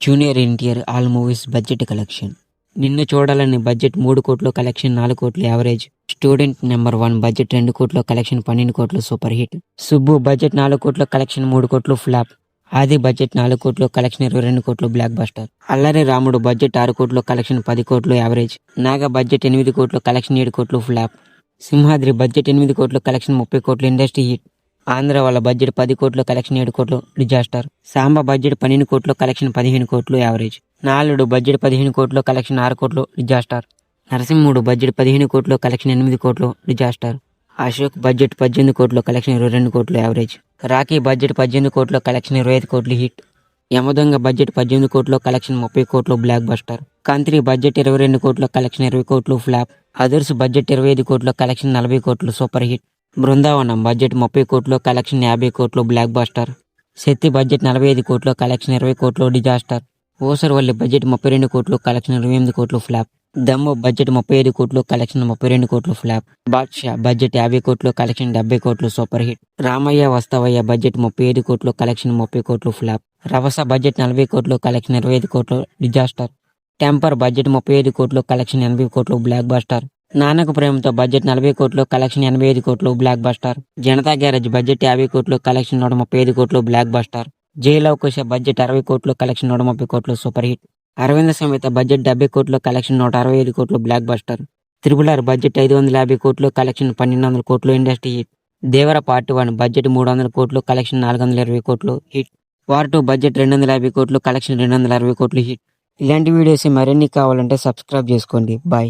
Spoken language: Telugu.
Junior NTR all movies budget collection. నిన్ను చూడాలని బడ్జెట్ 3 కోట్లు, కలెక్షన్ 4 కోట్లు యావరేజ్. స్టూడెంట్ నెంబర్ 1 బడ్జెట్ 2 కోట్లు, కలెక్షన్ 12 కోట్లు సూపర్ హిట్. సుబ్బు బడ్జెట్ 4 కోట్లు, కలెక్షన్ 3 కోట్లు ఫ్లాప్. ఆది బడ్జెట్ 4 కోట్లు, కలెక్షన్ 22 కోట్లు బ్లాక్ బస్టర్. అల్లరి రాముడు బడ్జెట్ 6 కోట్లు, కలెక్షన్ 10 కోట్లు యావరేజ్. నాగ బడ్జెట్ 8 కోట్లు, కలెక్షన్ 7 కోట్లు ఫ్లాప్. సింహాద్రి బడ్జెట్ 8 కోట్లు, కలెక్షన్ 30 కోట్లు ఇండస్ట్రీ హిట్. ఆంధ్ర వాళ్ళ బడ్జెట్ 10 కోట్లు, కలెక్షన్ 7 కోట్లు డిజాస్టర్. సాంబ బడ్జెట్ 12 కోట్లు, కలెక్షన్ 15 కోట్లు యావరేజ్. నాలుడు బడ్జెట్ 15 కోట్లు, కలెక్షన్ 6 కోట్లు డిజాస్టర్. నరసింహుడు బడ్జెట్ 15 కోట్లు, కలెక్షన్ 8 కోట్లు డిజాస్టర్. అశోక్ బడ్జెట్ 18 కోట్లు, కలెక్షన్ 22 కోట్లు యావరేజ్. రాకీ బడ్జెట్ 18 కోట్లు, కలెక్షన్ 25 కోట్లు హిట్. యమదొంగ బడ్జెట్ 18 కోట్లు, కలెక్షన్ 30 కోట్లు బ్లాక్ బస్టర్. కంత్రి బడ్జెట్ 22 కోట్లు, కలెక్షన్ 20 కోట్లు ఫ్లాప్. అదర్స్ బడ్జెట్ 25 కోట్లు, కలెక్షన్ 40 కోట్లు సూపర్ హిట్. బృందావనం బడ్జెట్ 30 కోట్లు, కలెక్షన్ 50 కోట్లు బ్లాక్ బస్టర్. శక్తి బడ్జెట్ 45 కోట్లు, కలెక్షన్ 20 కోట్లు డిజాస్టర్. ఓసర్వల్లి బడ్జెట్ 32 కోట్లు, కలెక్షన్ 28 కోట్లు ఫ్లాప్. దమ్ము బడ్జెట్ 35 కోట్లు, కలెక్షన్ 32 కోట్లు ఫ్లాప్. బాద్షా బడ్జెట్ 50 కోట్లు, కలెక్షన్ 70 కోట్లు super hit. Ramayya Vasthavayya budget 35 కోట్లు, కలెక్షన్ 30 కోట్లు ఫ్లాప్. రవస బడ్జెట్ 40 కోట్లు, కలెక్షన్ 25 కోట్లు డిజాస్టర్. టెంపర్ బడ్జెట్ 35 కోట్లు, కలెక్షన్ 80 కోట్లు block buster. Nannaku Prematho budget 40 కోట్లు, కలెక్షన్ 85 కోట్లు block buster. Janata garage budget 50 కోట్లు, కలెక్షన్ 135 కోట్లు బ్లాక్ బస్టర్. జైలవకుశ బడ్జెట్ 60 కోట్లు, కలెక్షన్ 130 కోట్లు super hit. Aravinda Sametha budget 70 కోట్లు, కలెక్షన్ 165 కోట్లు బ్లాక్ బస్టర్. త్రిపుల్ బడ్జెట్ 550 కోట్లు, కలెక్షన్ 1200 కోట్లు ఇండస్ట్రీ హిట్. దేవర పార్ట్ 1 బడ్జెట్ 300 కోట్లు, కలెక్షన్ 420 కోట్లు హిట్. వార్ 2 బడ్జెట్ 250 కోట్లు, కలెక్షన్ 260 కోట్లు హిట్. ఇలాంటి వీడియోస్ మరిన్ని కావాలంటే సబ్స్క్రైబ్ చేసుకోండి. బాయ్.